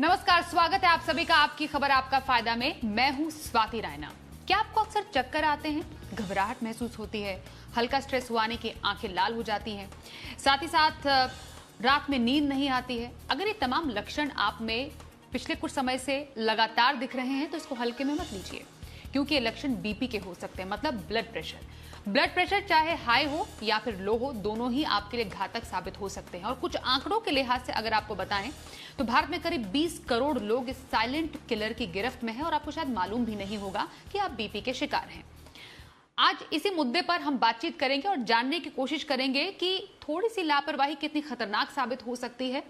नमस्कार, स्वागत है आप सभी का आपकी खबर आपका फायदा में। मैं हूं स्वाति रायना। क्या आपको अक्सर चक्कर आते हैं, घबराहट महसूस होती है, हल्का स्ट्रेस हुआने की आंखें लाल हो जाती हैं, साथ ही साथ रात में नींद नहीं आती है? अगर ये तमाम लक्षण आप में पिछले कुछ समय से लगातार दिख रहे हैं तो इसको हल्के में मत लीजिए, क्योंकि ये लक्षण बीपी के हो सकते हैं, मतलब ब्लड प्रेशर। ब्लड प्रेशर चाहे हाई हो या फिर लो हो, दोनों ही आपके लिए घातक साबित हो सकते हैं। और कुछ आंकड़ों के लिहाज से अगर आपको बताएं तो भारत में करीब 20 करोड़ लोग इस साइलेंट किलर की गिरफ्त में हैं और आपको शायद मालूम भी नहीं होगा कि आप बीपी के शिकार हैं। आज इसी मुद्दे पर हम बातचीत करेंगे और जानने की कोशिश करेंगे कि थोड़ी सी लापरवाही कितनी खतरनाक साबित हो सकती है।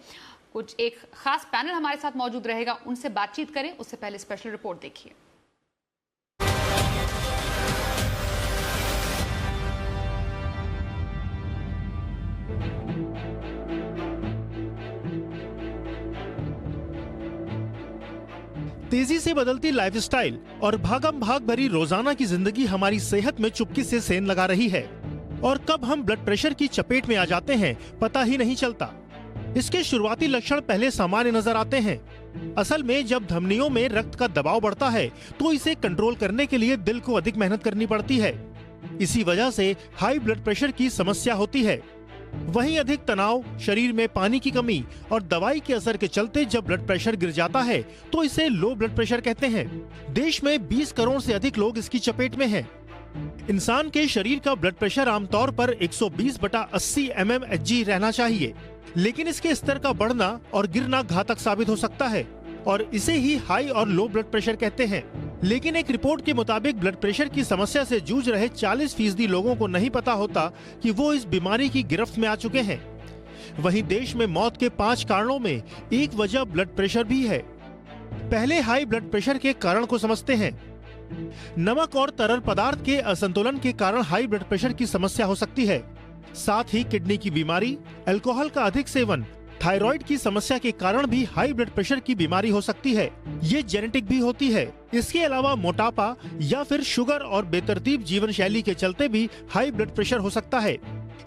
कुछ एक खास पैनल हमारे साथ मौजूद रहेगा, उनसे बातचीत करें। उससे पहले स्पेशल रिपोर्ट देखिए। तेजी से बदलती लाइफस्टाइल और भागम भाग भरी रोजाना की जिंदगी हमारी सेहत में चुपके से सेंध लगा रही है और कब हम ब्लड प्रेशर की चपेट में आ जाते हैं पता ही नहीं चलता। इसके शुरुआती लक्षण पहले सामान्य नजर आते हैं। असल में जब धमनियों में रक्त का दबाव बढ़ता है तो इसे कंट्रोल करने के लिए दिल को अधिक मेहनत करनी पड़ती है। इसी वजह से हाई ब्लड प्रेशर की समस्या होती है। वहीं अधिक तनाव, शरीर में पानी की कमी और दवाई के असर के चलते जब ब्लड प्रेशर गिर जाता है तो इसे लो ब्लड प्रेशर कहते हैं। देश में 20 करोड़ से अधिक लोग इसकी चपेट में हैं। इंसान के शरीर का ब्लड प्रेशर आमतौर पर 120/80 mmHg रहना चाहिए, लेकिन इसके स्तर का बढ़ना और गिरना घातक साबित हो सकता है और इसे ही हाई और लो ब्लड प्रेशर कहते हैं। लेकिन एक रिपोर्ट के मुताबिक ब्लड प्रेशर की समस्या से जूझ रहे 40% लोगों को नहीं पता होता कि वो इस बीमारी की गिरफ्त में आ चुके हैं। वहीं देश में मौत के 5 कारणों में एक वजह ब्लड प्रेशर भी है। पहले हाई ब्लड प्रेशर के कारण को समझते हैं। नमक और तरल पदार्थ के असंतुलन के कारण हाई ब्लड प्रेशर की समस्या हो सकती है। साथ ही किडनी की बीमारी, अल्कोहल का अधिक सेवन, थायराइड की समस्या के कारण भी हाई ब्लड प्रेशर की बीमारी हो सकती है। ये जेनेटिक भी होती है। इसके अलावा मोटापा या फिर शुगर और बेतरतीब जीवन शैली के चलते भी हाई ब्लड प्रेशर हो सकता है।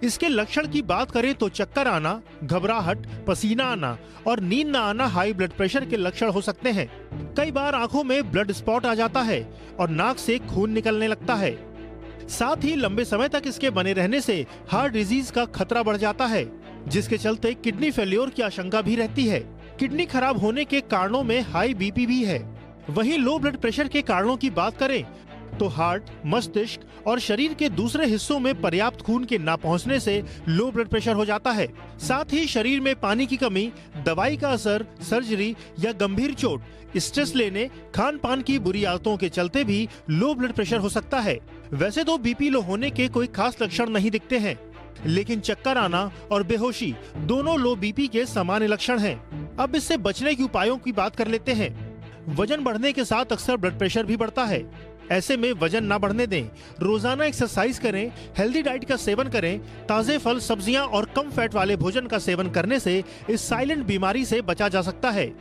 इसके लक्षण की बात करें तो चक्कर आना, घबराहट, पसीना आना और नींद न आना हाई ब्लड प्रेशर के लक्षण हो सकते हैं। कई बार आंखों में ब्लड स्पॉट आ जाता है और नाक से खून निकलने लगता है। साथ ही लंबे समय तक इसके बने रहने से हार्ट डिजीज का खतरा बढ़ जाता है, जिसके चलते किडनी फेल्योर की आशंका भी रहती है। किडनी खराब होने के कारणों में हाई बीपी भी है। वहीं लो ब्लड प्रेशर के कारणों की बात करें तो हार्ट, मस्तिष्क और शरीर के दूसरे हिस्सों में पर्याप्त खून के ना पहुंचने से लो ब्लड प्रेशर हो जाता है। साथ ही शरीर में पानी की कमी, दवाई का असर, सर्जरी या गंभीर चोट, स्ट्रेस लेने, खान पान की बुरी आदतों के चलते भी लो ब्लड प्रेशर हो सकता है। वैसे तो बीपी लो होने के कोई खास लक्षण नहीं दिखते हैं, लेकिन चक्कर आना और बेहोशी दोनों लो बीपी के सामान्य लक्षण हैं। अब इससे बचने के उपायों की बात कर लेते हैं। वजन बढ़ने के साथ अक्सर ब्लड प्रेशर भी बढ़ता है। ऐसे में वजन ना बढ़ने दें, रोजाना एक्सरसाइज करें, हेल्दी डाइट का सेवन करें, ताजे फल, सब्जियां और कम फैट वाले भोजन का सेवन करने से इस साइलेंट बीमारी से बचा जा सकता है।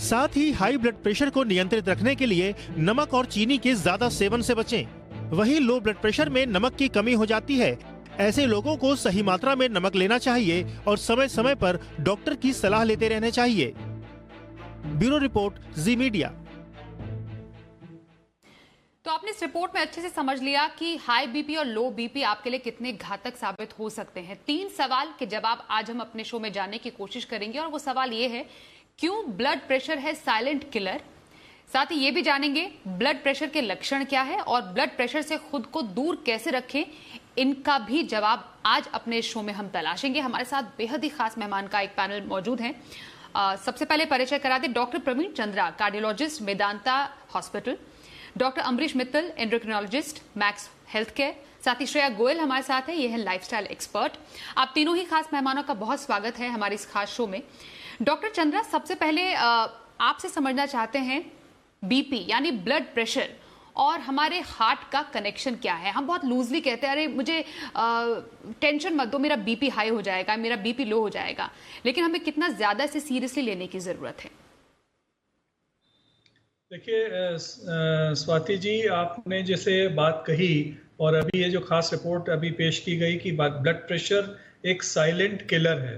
साथ ही हाई ब्लड प्रेशर को नियंत्रित रखने के लिए नमक और चीनी के ज्यादा सेवन से बचें। वहीं लो ब्लड प्रेशर में नमक की कमी हो जाती है। ऐसे लोगों को सही मात्रा में नमक लेना चाहिए और समय समय पर डॉक्टर की सलाह लेते रहने चाहिए। ब्यूरो रिपोर्ट, जी मीडिया। तो आपने इस रिपोर्ट में अच्छे से समझ लिया कि हाई बीपी और लो बीपी आपके लिए कितने घातक साबित हो सकते हैं। 3 सवाल के जवाब आज हम अपने शो में जानने की कोशिश करेंगे और वो सवाल ये है, क्यों ब्लड प्रेशर है साइलेंट किलर? साथ ही ये भी जानेंगे ब्लड प्रेशर के लक्षण क्या है और ब्लड प्रेशर से खुद को दूर कैसे रखें। इनका भी जवाब आज अपने शो में हम तलाशेंगे। हमारे साथ बेहद ही खास मेहमान का एक पैनल मौजूद है। सबसे पहले परिचय करा दे doctor Praveen Chandra, cardiologist, Medanta hospital, doctor Amrish Mittal, endocrinologist, Max Health Care, साथ ही श्रेया गोयल हमारे साथ है, ये है लाइफस्टाइल एक्सपर्ट। आप तीनों ही खास मेहमानों का बहुत स्वागत है हमारे इस खास शो में। डॉक्टर चंद्रा, सबसे पहले आपसे समझना चाहते हैं बीपी यानी ब्लड प्रेशर और हमारे हार्ट का कनेक्शन क्या है। हम बहुत लूजली कहते हैं, अरे मुझे टेंशन मत दो, मेरा बीपी हाई हो जाएगा, मेरा बीपी लो हो जाएगा, लेकिन हमें कितना ज्यादा इसे सीरियसली लेने की जरूरत है? देखिए स्वाति जी, आपने जैसे बात कही और अभी ये जो खास रिपोर्ट अभी पेश की गई कि ब्लड प्रेशर एक साइलेंट किलर है,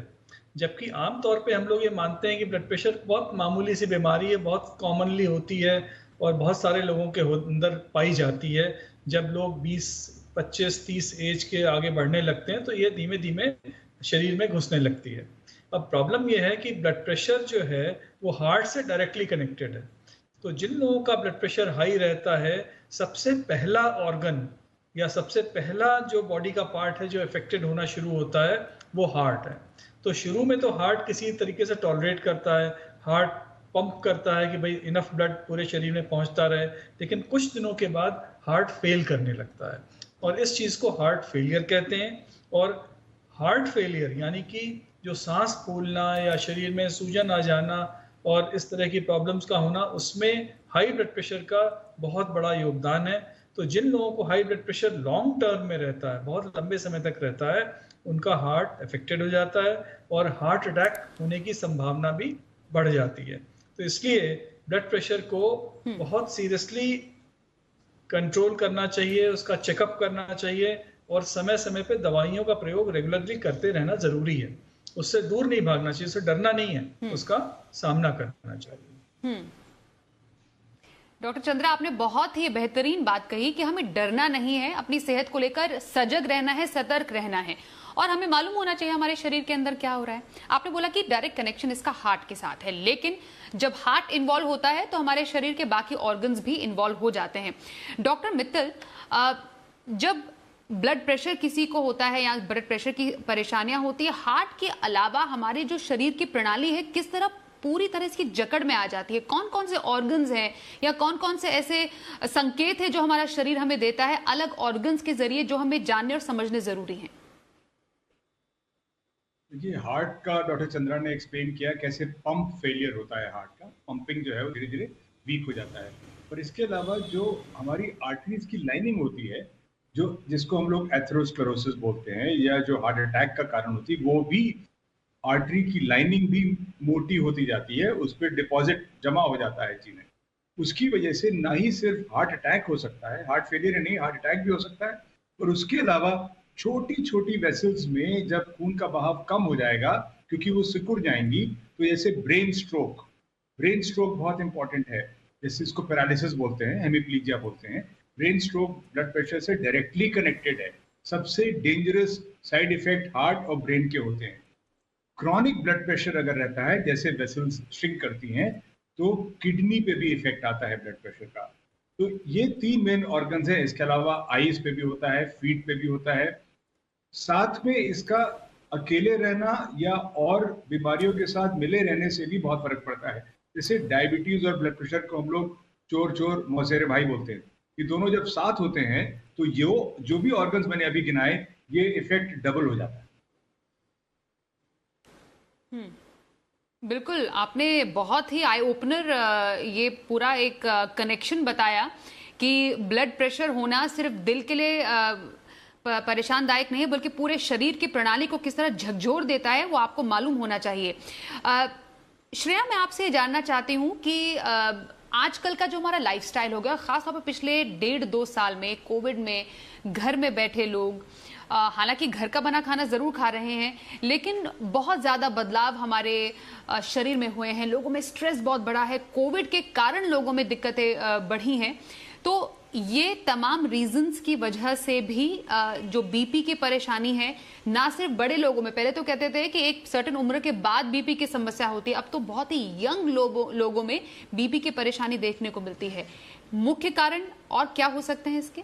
जबकि आमतौर पे हम लोग ये मानते हैं कि ब्लड प्रेशर बहुत मामूली सी बीमारी है, बहुत कॉमनली होती है और बहुत सारे लोगों के अंदर पाई जाती है। जब लोग 20, 25, 30 एज के आगे बढ़ने लगते हैं तो ये धीमे धीमे शरीर में घुसने लगती है। अब प्रॉब्लम ये है कि ब्लड प्रेशर जो है वो हार्ट से डायरेक्टली कनेक्टेड है। तो जिन लोगों का ब्लड प्रेशर हाई रहता है, सबसे पहला ऑर्गन या सबसे पहला जो बॉडी का पार्ट है जो इफेक्टेड होना शुरू होता है वो हार्ट है। तो शुरू में तो हार्ट किसी तरीके से टॉलरेट करता है, हार्ट पंप करता है कि भाई इनफ ब्लड पूरे शरीर में पहुंचता रहे, लेकिन कुछ दिनों के बाद हार्ट फेल करने लगता है और इस चीज़ को हार्ट फेलियर कहते हैं। और हार्ट फेलियर यानी कि जो सांस फूलना या शरीर में सूजन आ जाना और इस तरह की प्रॉब्लम्स का होना, उसमें हाई ब्लड प्रेशर का बहुत बड़ा योगदान है। तो जिन लोगों को high blood pressure long term में रहता है, बहुत लंबे समय तक रहता है, उनका हार्ट अफेक्टेड हो जाता है और हार्ट अटैक होने की संभावना भी बढ़ जाती है। तो इसलिए ब्लड प्रेशर को बहुत सीरियसली कंट्रोल करना चाहिए, उसका चेकअप करना चाहिए और समय समय पे दवाइयों का प्रयोग रेगुलरली करते रहना जरूरी है। उससे दूर नहीं भागना चाहिए, उससे डरना नहीं है, उसका सामना करना चाहिए। डॉक्टर चंद्रा, आपने बहुत ही बेहतरीन बात कही कि हमें डरना नहीं है, अपनी सेहत को लेकर सजग रहना है, सतर्क रहना है और हमें मालूम होना चाहिए हमारे शरीर के अंदर क्या हो रहा है। आपने बोला कि डायरेक्ट कनेक्शन इसका हार्ट के साथ है, लेकिन जब हार्ट इन्वॉल्व होता है तो हमारे शरीर के बाकी ऑर्गन्स भी इन्वॉल्व हो जाते हैं। डॉक्टर मित्तल, जब ब्लड प्रेशर किसी को होता है या ब्लड प्रेशर की परेशानियां होती है, हार्ट के अलावा हमारे जो शरीर की प्रणाली है किस तरह पूरी तरह इसकी जकड़ में आ जाती है? कौन कौन से ऑर्गन्स हैं या कौन कौन से ऐसे संकेत है जो हमारा शरीर हमें देता है अलग ऑर्गन्स के जरिए, जो हमें जानने और समझने जरूरी है? देखिए, हार्ट का डॉक्टर चंद्रा ने एक्सप्लेन किया कैसे पंप फेलियर होता है। हार्ट का पंपिंग जो है वो धीरे धीरे वीक हो जाता है। पर इसके अलावा जो हमारी आर्टरीज की लाइनिंग होती है, जो जिसको हम लोग एथेरोस्क्लेरोसिस बोलते हैं या जो हार्ट अटैक का कारण होती है, वो भी आर्टरी की लाइनिंग भी मोटी होती जाती है, उस पर डिपॉजिट जमा हो जाता है चीजें। उसकी वजह से ना ही सिर्फ हार्ट अटैक हो सकता है, हार्ट फेलियर नहीं, हार्ट अटैक भी हो सकता है। और उसके अलावा छोटी छोटी वेसल्स में जब खून का बहाव कम हो जाएगा, क्योंकि वो सिकुड़ जाएंगी, तो जैसे ब्रेन स्ट्रोक बहुत इंपॉर्टेंट है, जैसे इसको पैरालिसिस बोलते हैं, हेमिप्लीजिया बोलते हैं। ब्रेन स्ट्रोक ब्लड प्रेशर से डायरेक्टली कनेक्टेड है। सबसे डेंजरस साइड इफेक्ट हार्ट और ब्रेन के होते हैं। क्रॉनिक ब्लड प्रेशर अगर रहता है, जैसे वेसल्स श्रिंक करती हैं, तो किडनी पे भी इफेक्ट आता है ब्लड प्रेशर का। तो ये 3 मेन ऑर्गन्स हैं। इसके अलावा आईज पे भी होता है, फीट पे भी होता है। साथ में इसका अकेले रहना या और बीमारियों के साथ मिले रहने से भी बहुत फर्क पड़ता है। जैसे डायबिटीज और ब्लड प्रेशर को हम लोग चोर मौसेरे भाई बोलते हैं। ये दोनों जब साथ होते हैं तो जो भी ऑर्गन्स मैंने अभी गिनाए, ये इफेक्ट डबल हो जाता है। बिल्कुल, आपने बहुत ही आई ओपनर ये पूरा एक कनेक्शन बताया कि ब्लड प्रेशर होना सिर्फ दिल के लिए परेशानदायक नहीं है, बल्कि पूरे शरीर की प्रणाली को किस तरह झकझोर देता है वो आपको मालूम होना चाहिए। श्रेया, मैं आपसे जानना चाहती हूँ कि आजकल का जो हमारा लाइफस्टाइल हो गया, खासतौर पर पिछले 1.5-2 साल में कोविड में घर में बैठे लोग, हालांकि घर का बना खाना जरूर खा रहे हैं, लेकिन बहुत ज्यादा बदलाव हमारे शरीर में हुए हैं। लोगों में स्ट्रेस बहुत बढ़ा है, कोविड के कारण लोगों में दिक्कतें बढ़ी हैं। तो ये तमाम रीजंस की वजह से भी जो बीपी की परेशानी है, ना सिर्फ बड़े लोगों में, पहले तो कहते थे कि एक सर्टेन उम्र के बाद बीपी की समस्या होती है, अब तो बहुत ही यंग लोगों में बीपी की परेशानी देखने को मिलती है। मुख्य कारण और क्या हो सकते हैं इसके?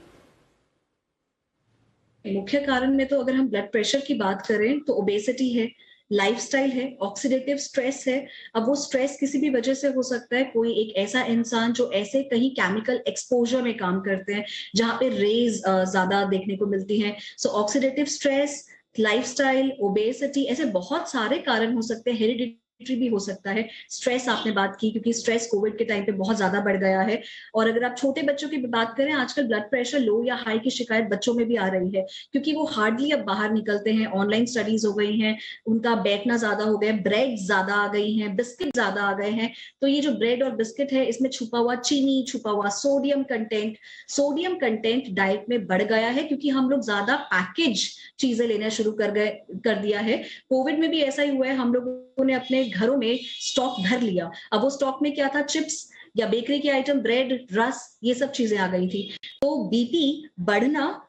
मुख्य कारण में तो अगर हम ब्लड प्रेशर की बात करें तो ओबेसिटी है, लाइफस्टाइल है, ऑक्सीडेटिव स्ट्रेस है। अब वो स्ट्रेस किसी भी वजह से हो सकता है। कोई एक ऐसा इंसान जो ऐसे कहीं केमिकल एक्सपोजर में काम करते हैं जहां पे रेज ज्यादा देखने को मिलती हैं, सो ऑक्सीडेटिव स्ट्रेस, लाइफस्टाइल, ओबेसिटी, ऐसे बहुत सारे कारण हो सकते हैं। हेरिडिटी भी हो सकता है। स्ट्रेस आपने बात की, क्योंकि स्ट्रेस कोविड के टाइम पे बहुत ज्यादा बढ़ गया है। और अगर आप छोटे बच्चों की बात करें, आजकल ब्लड प्रेशर लो या हाई की शिकायत बच्चों में भी आ रही है, क्योंकि वो हार्डली अब बाहर निकलते हैं, ऑनलाइन स्टडीज हो गई हैं, उनका बैठना ज्यादा हो गया, ब्रेड ज्यादा आ गई हैं, बिस्किट ज्यादा आ गए हैं। तो ये जो ब्रेड और बिस्किट है, इसमें छुपा हुआ चीनी, छुपा हुआ सोडियम कंटेंट डाइट में बढ़ गया है, क्योंकि हम लोग ज्यादा पैकेज चीजें लेना शुरू कर दिया है। कोविड में भी ऐसा ही हुआ है, हम लोगों ने अपने घरों में स्टॉक भर लिया। अब वो स्टॉक में क्या था? चिप्स या बेकरी के आइटम, ब्रेड, रस, ये सब चीजें आ गई थी। तो बीपी बढ़ना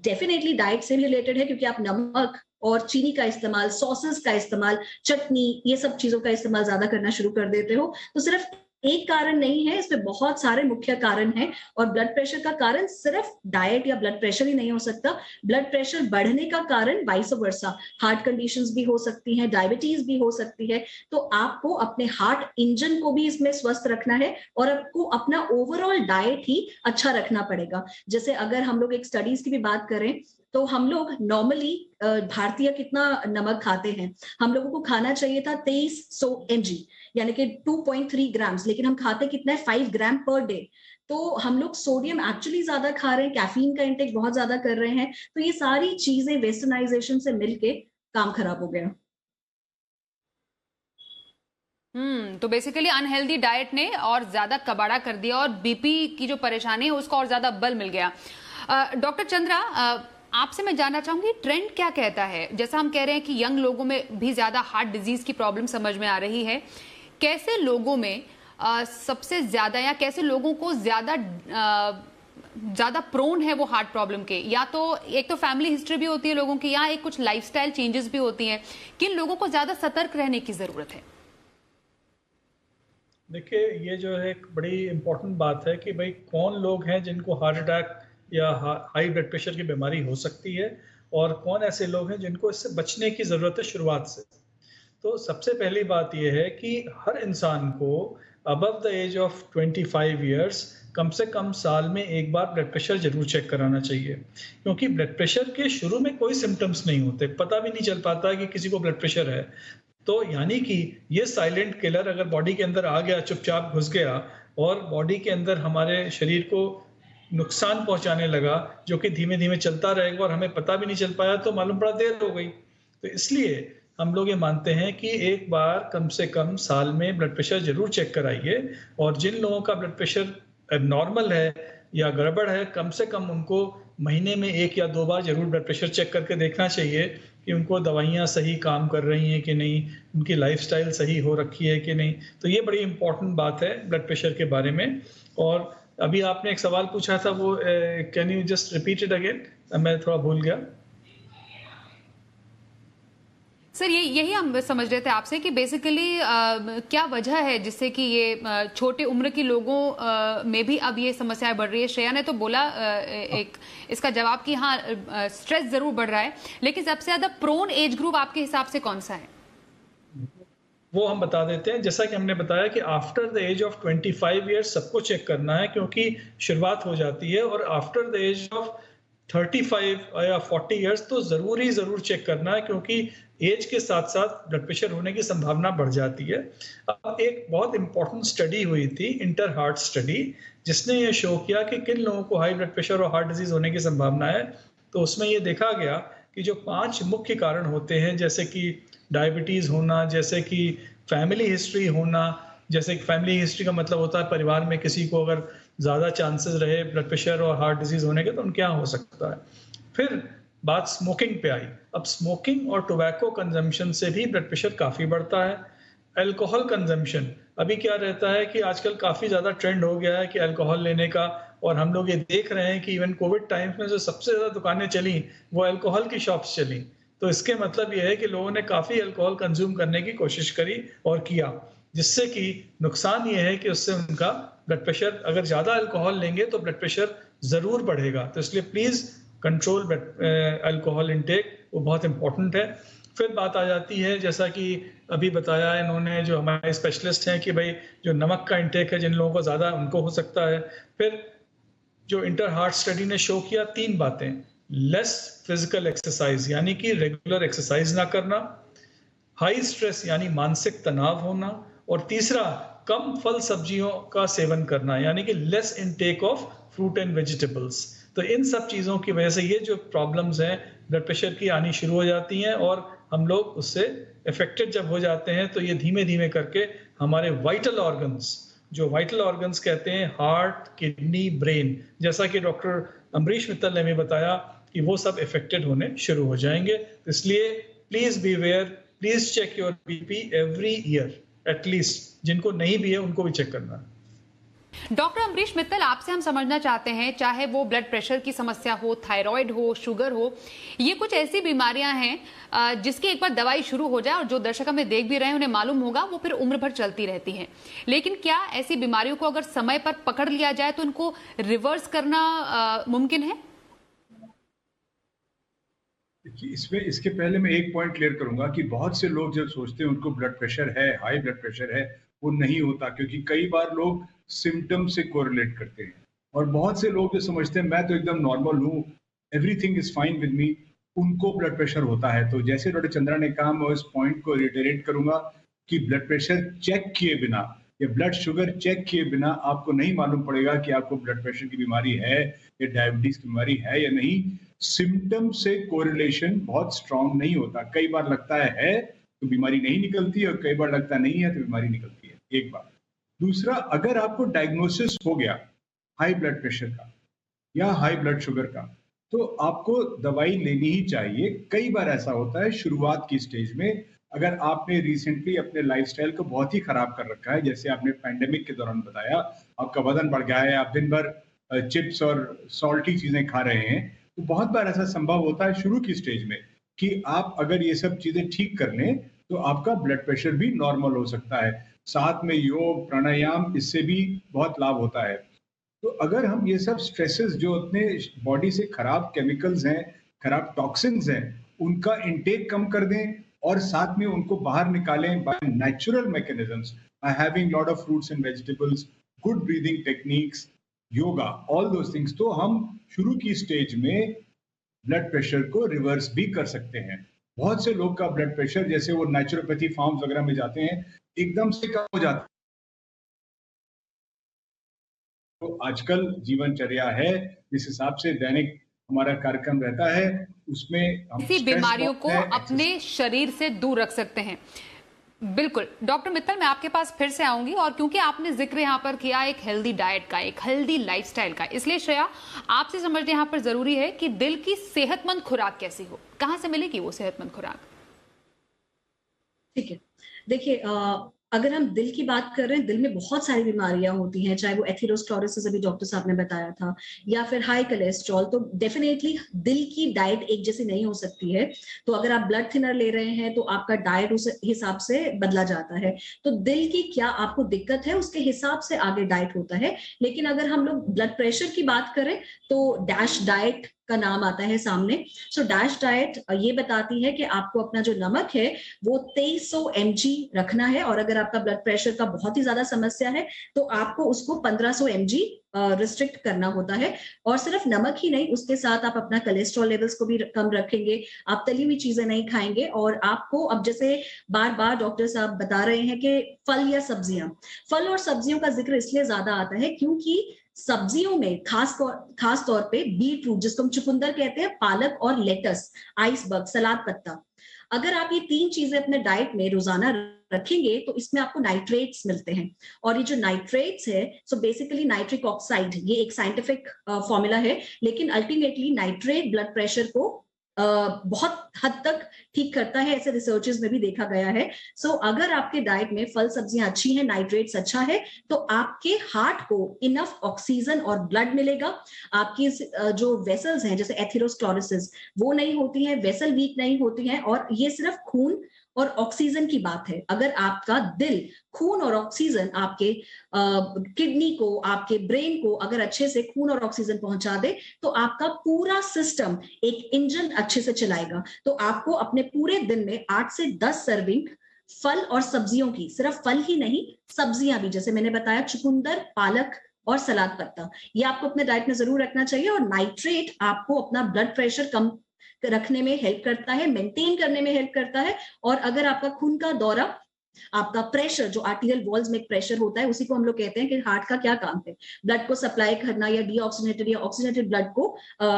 डेफिनेटली डाइट से रिलेटेड है, क्योंकि आप नमक और चीनी का इस्तेमाल, सॉसेस का इस्तेमाल, चटनी, ये सब चीजों का इस्तेमाल ज्यादा करना शुरू कर देते हो। तो सिर्फ एक कारण नहीं है, इसमें बहुत सारे मुख्य कारण हैं। और ब्लड प्रेशर का कारण सिर्फ डाइट या ब्लड प्रेशर ही नहीं हो सकता। ब्लड प्रेशर बढ़ने का कारण वाइस वर्सा हार्ट कंडीशंस भी हो सकती हैं, डायबिटीज भी हो सकती है। तो आपको अपने हार्ट इंजन को भी इसमें स्वस्थ रखना है, और आपको अपना ओवरऑल डाइट ही अच्छा रखना पड़ेगा। जैसे अगर हम लोग एक स्टडीज की भी बात करें, तो हम लोग नॉर्मली भारतीय कितना नमक खाते हैं? हम लोगों को खाना चाहिए था 2300 mg, यानी कि 2.3 ग्राम्स, लेकिन हम खाते कितना है? 5 ग्राम पर डे। तो हम लोग सोडियम एक्चुअली ज्यादा खा रहे हैं, कैफीन का इंटेक बहुत ज्यादा कर रहे हैं। तो ये सारी चीजें वेस्टर्नाइजेशन से मिलके काम खराब हो गया। तो बेसिकली अनहेल्दी डाइट ने और ज्यादा कबाड़ा कर दिया, और बीपी की जो परेशानी है उसको और ज्यादा बल मिल गया। डॉक्टर चंद्रा, आपसे मैं जानना चाहूंगी, ट्रेंड क्या कहता है? जैसा हम कह रहे हैं कि यंग लोगों में भी ज्यादा हार्ट डिजीज की प्रॉब्लम समझ में आ रही है, कैसे लोगों में सबसे ज्यादा, या कैसे लोगों को ज्यादा प्रोन है वो हार्ट प्रॉब्लम के? या तो एक तो फैमिली हिस्ट्री भी होती है लोगों की, या एक कुछ लाइफस्टाइल चेंजेस भी होती हैं। किन लोगों को ज्यादा सतर्क रहने की जरूरत है? देखिए, ये जो है एक बड़ी इंपॉर्टेंट बात है कि भाई कौन लोग हैं जिनको हार्ट अटैक या हाई ब्लड प्रेशर की बीमारी हो सकती है, और कौन ऐसे लोग हैं जिनको इससे बचने की ज़रूरत है शुरुआत से। तो सबसे पहली बात यह है कि हर इंसान को above the age of 25 years कम से कम साल में एक बार ब्लड प्रेशर जरूर चेक कराना चाहिए, क्योंकि ब्लड प्रेशर के शुरू में कोई सिम्टम्स नहीं होते, पता भी नहीं चल पाता कि किसी को ब्लड प्रेशर है। तो यानी कि ये साइलेंट किलर अगर बॉडी के अंदर आ गया, चुपचाप घुस गया, और बॉडी के अंदर हमारे शरीर को नुकसान पहुंचाने लगा, जो कि धीमे धीमे चलता रहेगा और हमें पता भी नहीं चल पाया, तो मालूम पड़ा देर हो गई। तो इसलिए हम लोग ये मानते हैं कि एक बार कम से कम साल में ब्लड प्रेशर जरूर चेक कराइए। और जिन लोगों का ब्लड प्रेशर नॉर्मल है या गड़बड़ है, कम से कम उनको महीने में 1 या 2 बार जरूर ब्लड प्रेशर चेक करके देखना चाहिए कि उनको दवाइयाँ सही काम कर रही हैं कि नहीं, उनकी लाइफस्टाइल सही हो रखी है कि नहीं। तो ये बड़ी इंपॉर्टेंट बात है ब्लड प्रेशर के बारे में। और अभी आपने एक सवाल पूछा था, वो can you just repeat it again? मैं थोड़ा भूल गया सर। यही हम समझ रहे थे आपसे कि बेसिकली क्या वजह है जिससे कि ये छोटे उम्र के लोगों में भी अब ये समस्याएं बढ़ रही है। श्रेया ने तो बोला एक इसका जवाब कि हाँ, स्ट्रेस जरूर बढ़ रहा है, लेकिन सबसे ज्यादा प्रोन एज ग्रुप आपके हिसाब से कौन सा है? वो हम बता देते हैं। जैसा कि हमने बताया कि after the age of 25 years सबको चेक करना है, क्योंकि शुरुआत हो जाती है, और आफ्टर द एज ऑफ 35 या 40 ईयर्स तो जरूर चेक करना है, क्योंकि एज के साथ साथ ब्लड प्रेशर होने की संभावना बढ़ जाती है। अब एक बहुत इंपॉर्टेंट स्टडी हुई थी, इंटर हार्ट स्टडी, जिसने ये शो किया कि किन लोगों को हाई ब्लड प्रेशर और हार्ट डिजीज होने की संभावना है। तो उसमें ये देखा गया कि जो 5 मुख्य कारण होते हैं, जैसे कि डायबिटीज होना, जैसे कि फैमिली हिस्ट्री होना, जैसे कि फैमिली हिस्ट्री का मतलब होता है परिवार में किसी को अगर ज़्यादा चांसेस रहे ब्लड प्रेशर और हार्ट डिजीज होने के, तो उनके यहाँ हो सकता है। फिर बात स्मोकिंग पे आई। अब स्मोकिंग और टोबैको कंजम्पशन से भी ब्लड प्रेशर काफ़ी बढ़ता है। अल्कोहल कंजम्पशन, अभी क्या रहता है कि आजकल काफ़ी ज़्यादा ट्रेंड हो गया है कि अल्कोहल लेने का, और हम लोग ये देख रहे हैं कि इवन कोविड टाइम्स में जो सबसे ज़्यादा दुकानें चली वो अल्कोहल की शॉप्स चली। तो इसके मतलब ये है कि लोगों ने काफ़ी अल्कोहल कंज्यूम करने की कोशिश करी और किया, जिससे कि नुकसान ये है कि उससे उनका ब्लड प्रेशर, अगर ज़्यादा अल्कोहल लेंगे तो ब्लड प्रेशर ज़रूर बढ़ेगा। तो इसलिए प्लीज़ कंट्रोल अल्कोहल इंटेक, वो बहुत इंपॉर्टेंट है। फिर बात आ जाती है, जैसा कि अभी बताया इन्होंने जो हमारे स्पेशलिस्ट हैं, कि भाई जो नमक का इंटेक है, जिन लोगों को ज़्यादा उनको हो सकता है। फिर जो इंटर हार्ट स्टडी ने शो किया 3 बातें, लेस फिजिकल एक्सरसाइज, यानी कि रेगुलर एक्सरसाइज ना करना, हाई स्ट्रेस यानी मानसिक तनाव होना, और तीसरा कम फल सब्जियों का सेवन करना यानी कि less intake of fruit and vegetables. तो इन सब चीज़ों की वजह से ये जो प्रॉब्लम्स हैं ब्लड प्रेशर की आनी शुरू हो जाती हैं, और हम लोग उससे अफेक्टेड जब हो जाते हैं तो ये धीमे धीमे करके हमारे वाइटल ऑर्गन्स, जो वाइटल ऑर्गन्स कहते हैं हार्ट, किडनी, ब्रेन, जैसा कि डॉक्टर अमरीश मित्तल ने हमें बताया कि वो सब अफेक्टेड होने शुरू हो जाएंगे। तो इसलिए please be aware, please check your BP every year at least, जिनको नहीं भी है उनको भी चेक करना है। डॉक्टर अमरीश मित्तल, आपसे हम समझना चाहते हैं, चाहे वो ब्लड प्रेशर की समस्या हो, थायराइड हो, शुगर हो, ये कुछ ऐसी बीमारियां हैं जिसकी एक बार दवाई शुरू हो जाए और जो दर्शक हमें देख भी रहे हैं उन्हें मालूम होगा वो फिर उम्र भर चलती रहती हैं। लेकिन क्या ऐसी बीमारियों को अगर समय पर पकड़ लिया जाए तो उनको रिवर्स करना मुमकिन है? इसमें इसके पहले मैं एक पॉइंट क्लियर करूंगा कि बहुत से लोग जब सोचते हैं उनको ब्लड प्रेशर है, हाई ब्लड प्रेशर है, वो नहीं होता, क्योंकि कई बार लोग सिम्टम से कोरिलेट करते हैं। और बहुत से लोग जो समझते हैं मैं तो एकदम नॉर्मल हूँ, everything is fine with me, उनको ब्लड प्रेशर होता है। तो जैसे डॉक्टर चंद्रा ने कहा, मैं उस पॉइंट को रिटेरेट करूंगा कि ब्लड प्रेशर चेक किए बिना या ब्लड शुगर चेक किए बिना आपको नहीं मालूम पड़ेगा कि आपको ब्लड प्रेशर की बीमारी है या डायबिटीज की बीमारी है या नहीं। सिम्टम से कोरिलेशन बहुत स्ट्रांग नहीं होता। कई बार लगता है तो बीमारी नहीं निकलती, और कई बार लगता नहीं है तो बीमारी निकलती है, एक बार। दूसरा, अगर आपको डायग्नोसिस हो गया हाई ब्लड प्रेशर का या हाई ब्लड शुगर का, तो आपको दवाई लेनी ही चाहिए। कई बार ऐसा होता है शुरुआत की स्टेज में, अगर आपने रिसेंटली अपने लाइफस्टाइल को बहुत ही खराब कर रखा है, जैसे आपने पैंडेमिक के दौरान बताया, आपका वजन बढ़ गया है, आप दिन भर चिप्स और सॉल्टी चीजें खा रहे हैं, तो बहुत बार ऐसा संभव होता है शुरू की स्टेज में कि आप अगर ये सब चीजें ठीक कर लें तो आपका ब्लड प्रेशर भी नॉर्मल हो सकता है। साथ में योग, प्राणायाम, इससे भी बहुत लाभ होता है। तो अगर हम ये सब स्ट्रेसेस जो अपने बॉडी से खराब केमिकल्स हैं, खराब टॉक्सिन्स हैं, उनका इनटेक कम कर दें और साथ में उनको बाहर निकालें by natural mechanisms, by having lot of fruits and vegetables, good breathing techniques, yoga, all those things, तो हम शुरू की स्टेज में ब्लड प्रेशर को रिवर्स भी कर सकते हैं। बहुत से लोग का ब्लड प्रेशर, जैसे वो नेचुरोपैथी फार्म्स वगैरह में जाते हैं, एकदम से कम हो जाता है। तो आजकल जीवनचर्या है, जिस हिसाब से दैनिक हमारा कार्यक्रम रहता है, उसमें हम इसी बीमारियों को अपने शरीर से दूर रख सकते हैं। बिल्कुल डॉक्टर मित्तल, मैं आपके पास फिर से आऊंगी, और क्योंकि आपने जिक्र यहाँ पर किया एक हेल्दी डाइट का, एक हेल्दी लाइफस्टाइल का, इसलिए श्रेया आपसे समझना यहाँ पर जरूरी है कि दिल की सेहतमंद खुराक कैसी हो, कहाँ से मिलेगी वो सेहतमंद खुराक? ठीक है, देखिए अगर हम दिल की बात कर रहे हैं, दिल में बहुत सारी बीमारियां होती हैं, चाहे वो एथेरोस्क्लेरोसिस अभी डॉक्टर साहब ने बताया था, या फिर हाई कोलेस्ट्रॉल, तो डेफिनेटली दिल की डाइट एक जैसी नहीं हो सकती है। तो अगर आप ब्लड थिनर ले रहे हैं तो आपका डाइट उस हिसाब से बदला जाता है। तो दिल की क्या आपको दिक्कत है उसके हिसाब से आगे डाइट होता है। लेकिन अगर हम लोग ब्लड प्रेशर की बात करें तो डैश डाइट का नाम आता है सामने। सो डैश डाइट ये बताती है कि आपको अपना जो नमक है वो 2300 mg रखना है, और अगर आपका ब्लड प्रेशर का बहुत ही ज्यादा समस्या है तो आपको उसको 1500 mg रिस्ट्रिक्ट करना होता है। और सिर्फ नमक ही नहीं, उसके साथ आप अपना कोलेस्ट्रॉल लेवल्स को भी कम रखेंगे, आप तली हुई चीजें नहीं खाएंगे, और आपको अब जैसे बार बार डॉक्टर साहब बता रहे हैं कि फल या सब्जियां, फल और सब्जियों का जिक्र इसलिए ज्यादा आता है क्योंकि सब्जियों में खास तौर पे बीट रूट, जिसको हम चुकंदर कहते हैं, पालक और लेटस, आइसबर्ग, सलाद पत्ता, अगर आप ये 3 चीजें अपने डाइट में रोजाना रखेंगे तो इसमें आपको नाइट्रेट्स मिलते हैं। और ये जो नाइट्रेट्स है, सो बेसिकली नाइट्रिक ऑक्साइड, ये एक साइंटिफिक फॉर्मूला है, लेकिन अल्टीमेटली नाइट्रेट ब्लड प्रेशर को बहुत हद तक ठीक करता है, ऐसे रिसर्चेस में भी देखा गया है। सो अगर आपके डाइट में फल सब्जियां अच्छी हैं, नाइट्रेट्स अच्छा है, तो आपके हार्ट को इनफ ऑक्सीजन और ब्लड मिलेगा। आपकी जो वेसल्स हैं जैसे एथेरोस्क्लेरोसिस वो नहीं होती हैं, वेसल वीक नहीं होती हैं, और ये सिर्फ खून और ऑक्सीजन की बात है। अगर आपका दिल खून और ऑक्सीजन आपके किडनी को, आपके ब्रेन को अगर अच्छे से खून और ऑक्सीजन पहुंचा दे तो आपका पूरा सिस्टम एक इंजन अच्छे से चलाएगा। तो आपको अपने पूरे दिन में 8 से 10 सर्विंग फल और सब्जियों की, सिर्फ फल ही नहीं सब्जियां भी, जैसे मैंने बताया चुकंदर, पालक और सलाद पत्ता, ये आपको अपने डाइट में जरूर रखना चाहिए। और नाइट्रेट आपको अपना ब्लड प्रेशर कम रखने में हेल्प करता है, मेंटेन करने में हेल्प करता है। और अगर आपका खून का दौरा, आपका प्रेशर, जो आर्टेरियल वॉल्स में प्रेशर होता है, उसी को हम लोग कहते हैं कि हार्ट का क्या काम है, ब्लड को सप्लाई करना या डीऑक्सीजनेटेड या ऑक्सीजनेटेड ब्लड को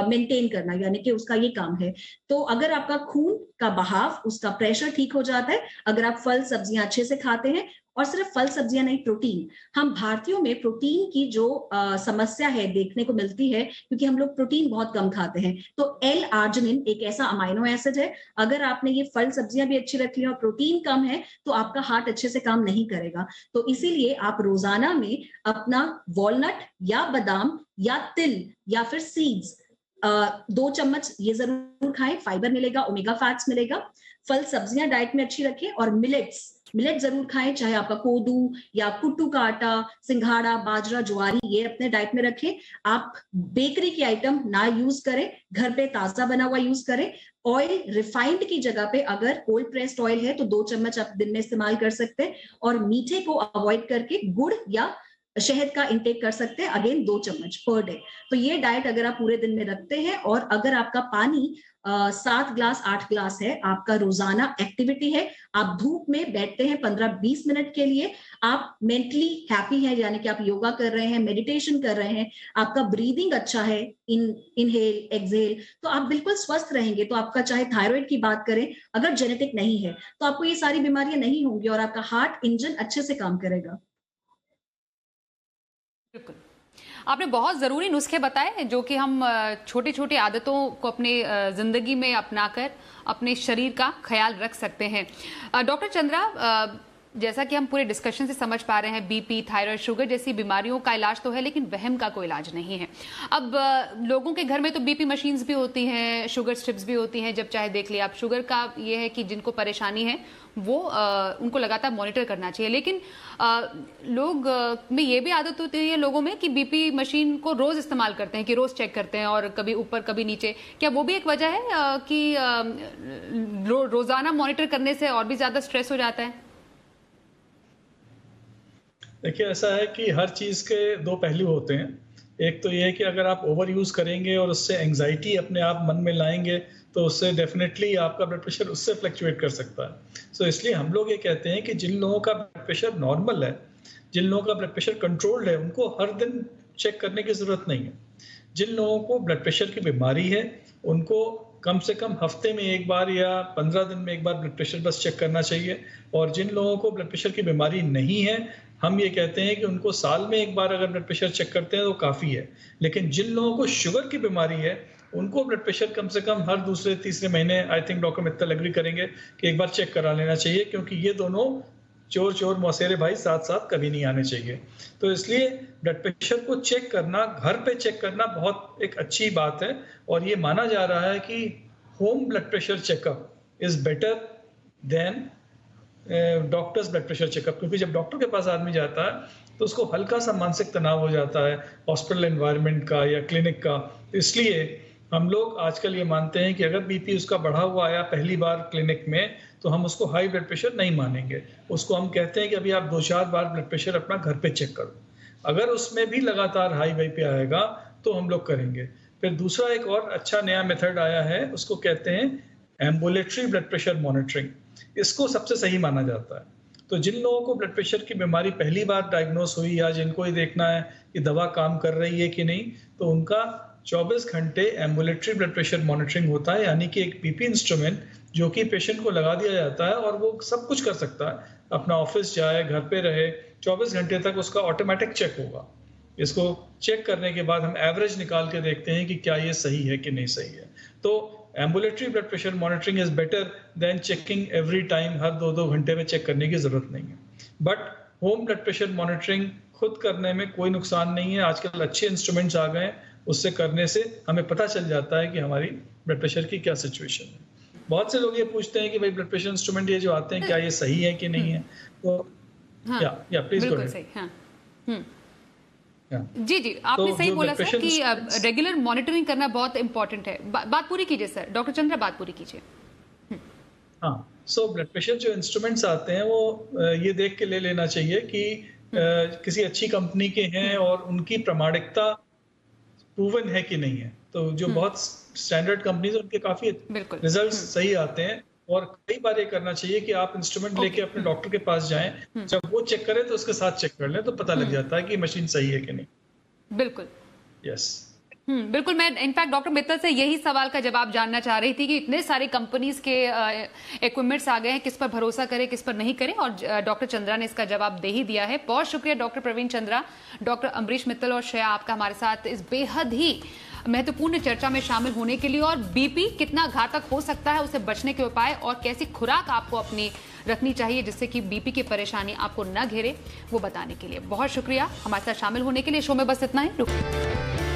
मेंटेन करना, यानी कि उसका ये काम है। तो अगर आपका खून का बहाव, उसका प्रेशर ठीक हो जाता है, अगर आप फल सब्जियां अच्छे से खाते हैं, और सिर्फ फल सब्जियां नहीं, प्रोटीन। हम भारतीयों में प्रोटीन की जो समस्या है देखने को मिलती है, क्योंकि हम लोग प्रोटीन बहुत कम खाते हैं। तो एल आर्जिनिन एक ऐसा अमाइनो एसिड है, अगर आपने ये फल सब्जियां भी अच्छी रखी और प्रोटीन कम है, तो आपका हार्ट अच्छे से काम नहीं करेगा। तो इसीलिए आप रोजाना में अपना वॉलनट या बादाम या तिल या फिर सीड्स 2 चम्मच ये जरूर खाएं, फाइबर मिलेगा, ओमेगा फैट्स मिलेगा। फल सब्जियां डाइट में अच्छी रखें, और मिलेट जरूर खाएं, चाहे आपका कोदू या कुट्टू का आटा, सिंघाड़ा, बाजरा, ज्वारी, ये अपने डाइट में रखें। आप बेकरी की आइटम ना यूज करें, घर पे ताजा बना हुआ यूज करें। ऑयल रिफाइंड की जगह पे अगर कोल्ड प्रेस्ड ऑयल है तो 2 चम्मच आप दिन में इस्तेमाल कर सकते हैं, और मीठे को अवॉइड करके गुड़ या शहद का इंटेक कर सकते हैं, अगेन 2 चम्मच पर डे। तो ये डाइट अगर आप पूरे दिन में रखते हैं, और अगर आपका पानी 7 ग्लास 8 ग्लास है, आपका रोजाना एक्टिविटी है, आप धूप में बैठते हैं 15-20 मिनट के लिए, आप मेंटली हैप्पी हैं, यानी कि आप योगा कर रहे हैं, मेडिटेशन कर रहे हैं, आपका ब्रीदिंग अच्छा है, इनहेल एक्सहेल, तो आप बिल्कुल स्वस्थ रहेंगे। तो आपका चाहे थायराइड की बात करें, अगर जेनेटिक नहीं है तो आपको ये सारी बीमारियां नहीं होंगी, और आपका हार्ट इंजन अच्छे से काम करेगा। बिल्कुल, आपने बहुत ज़रूरी नुस्खे बताए जो कि हम छोटी छोटी आदतों को अपने ज़िंदगी में अपनाकर अपने शरीर का ख्याल रख सकते हैं। डॉक्टर चंद्रा, जैसा कि हम पूरे डिस्कशन से समझ पा रहे हैं, बीपी, थायराइड, शुगर जैसी बीमारियों का इलाज तो है, लेकिन वहम का कोई इलाज नहीं है। अब लोगों के घर में तो बीपी मशीन्स भी होती हैं, शुगर स्ट्रिप्स भी होती हैं, जब चाहे देख लिया आप। शुगर का ये है कि जिनको परेशानी है वो उनको लगातार मॉनिटर करना चाहिए, लेकिन लोग में ये भी आदत होती है लोगों में कि बीपी मशीन को रोज इस्तेमाल करते हैं, कि रोज चेक करते हैं, और कभी ऊपर कभी नीचे। क्या वो भी एक वजह है कि रोजाना मॉनिटर करने से और भी ज्यादा स्ट्रेस हो जाता है? देखिए, ऐसा है कि हर चीज़ के 2 पहलू होते हैं। एक तो ये है कि अगर आप ओवर यूज़ करेंगे और उससे एंग्जाइटी अपने आप मन में लाएंगे, तो उससे डेफिनेटली आपका ब्लड प्रेशर उससे फ्लक्चुएट कर सकता है। सो इसलिए हम लोग ये कहते हैं कि जिन लोगों का ब्लड प्रेशर नॉर्मल है, जिन लोगों का ब्लड प्रेशर कंट्रोल्ड है, उनको हर दिन चेक करने की ज़रूरत नहीं है। जिन लोगों को ब्लड प्रेशर की बीमारी है, उनको कम से कम हफ्ते में 1 बार या 15 दिन में 1 बार ब्लड प्रेशर बस चेक करना चाहिए। और जिन लोगों को ब्लड प्रेशर की बीमारी नहीं है, हम ये कहते हैं कि उनको साल में 1 बार अगर ब्लड प्रेशर चेक करते हैं तो काफ़ी है। लेकिन जिन लोगों को शुगर की बीमारी है, उनको ब्लड प्रेशर कम से कम हर दूसरे तीसरे महीने, I think doctor Mittal agree करेंगे, कि 1 बार चेक करा लेना चाहिए, क्योंकि ये दोनों चोर मौसेरे भाई साथ साथ कभी नहीं आने चाहिए। तो इसलिए ब्लड प्रेशर को चेक करना, घर पे चेक करना बहुत एक अच्छी बात है। और ये माना जा रहा है कि home blood pressure checkup is better then doctors blood pressure checkup, क्योंकि जब डॉक्टर के पास आदमी जाता है तो उसको हल्का सा मानसिक तनाव हो जाता है हॉस्पिटल एनवायरनमेंट का या क्लिनिक का। इसलिए हम लोग आजकल ये मानते हैं कि अगर बीपी उसका बढ़ा हुआ आया पहली बार क्लिनिक में, तो हम उसको हाई ब्लड प्रेशर नहीं मानेंगे। उसको हम कहते हैं कि अभी आप 2-4 बार ब्लड प्रेशर अपना घर पे चेक करो। अगर उसमें भी लगातार हाई वाई पे आएगा तो हम लोग करेंगे। फिर दूसरा एक और अच्छा नया मेथड आया है, उसको कहते हैं एम्बुलेटरी ब्लड प्रेशर मॉनिटरिंग। इसको सबसे सही माना जाता है। तो जिन लोगों को ब्लड प्रेशर की बीमारी पहली बार डायग्नोस हुई, या जिनको ये देखना है कि दवा काम कर रही है कि नहीं, तो उनका 24 घंटे एम्बुलेटरी ब्लड प्रेशर मॉनिटरिंग होता है, यानी कि एक पीपी इंस्ट्रूमेंट जो कि पेशेंट को लगा दिया जाता है और वो सब कुछ कर सकता है, अपना ऑफिस जाए, घर पे रहे, 24 घंटे तक उसका ऑटोमेटिक चेक होगा। इसको चेक करने के बाद हम एवरेज निकाल के देखते हैं कि क्या ये सही है कि नहीं सही है। तो ambulatory blood pressure monitoring is better than checking every time, हर 2-2 घंटे में चेक करने की जरूरत नहीं है। But home blood pressure monitoring खुद करने में कोई नुकसान नहीं है। आजकल अच्छे इंस्ट्रूमेंट्स आ गए हैं, उससे करने से हमें पता चल जाता है कि हमारी ब्लड प्रेशर की क्या सिचुएशन है। बहुत से लोग ये पूछते हैं कि भाई ब्लड प्रेशर इंस्ट्रूमेंट ये जो आते हैं, क्या ये सही है कि नहीं है? तो हाँ, या प्लीज गो अहेड। हाँ। जी, आपने सही बोला सर कि रेगुलर मॉनिटरिंग करना बहुत इंपॉर्टेंट है। बात पूरी कीजिए सर, डॉक्टर चंद्रा, बात पूरी कीजिए। हाँ, सो ब्लड प्रेशर जो इंस्ट्रूमेंट्स आते हैं वो ये देख के ले लेना चाहिए कि किसी अच्छी कंपनी के हैं और उनकी प्रामाणिकता प्रूवन है कि नहीं है। तो जो बहुत स्टैंडर्ड कंपनीज है उनके काफी रिजल्ट सही आते हैं। और कई बार ये करना चाहिए कि आप इंस्ट्रूमेंट लेके अपने डॉक्टर के पास जाएं, जब वो चेक करें तो उसके साथ चेक कर लें, तो पता लग जाता है कि मशीन सही है कि नहीं। बिल्कुल, यस। बिल्कुल। मैं इनफैक्ट डॉक्टर मित्तल से यही सवाल का जवाब जानना चाह रही थी कि इतने सारे कंपनीज के इक्विपमेंट्स आ गए हैं, किस पर भरोसा करें किस पर नहीं करें, और डॉक्टर चंद्रा ने इसका जवाब दे ही दिया है। बहुत शुक्रिया डॉक्टर प्रवीण चंद्रा, डॉक्टर अमरीश मित्तल और श्रेया आपका हमारे साथ इस बेहद ही महत्वपूर्ण चर्चा में शामिल होने के लिए, और बीपी कितना घातक हो सकता है, उसे बचने के उपाय और कैसी खुराक आपको अपनी रखनी चाहिए जिससे कि बीपी की परेशानी आपको न घेरे, वो बताने के लिए बहुत शुक्रिया हमारे साथ शामिल होने के लिए। शो में बस इतना ही।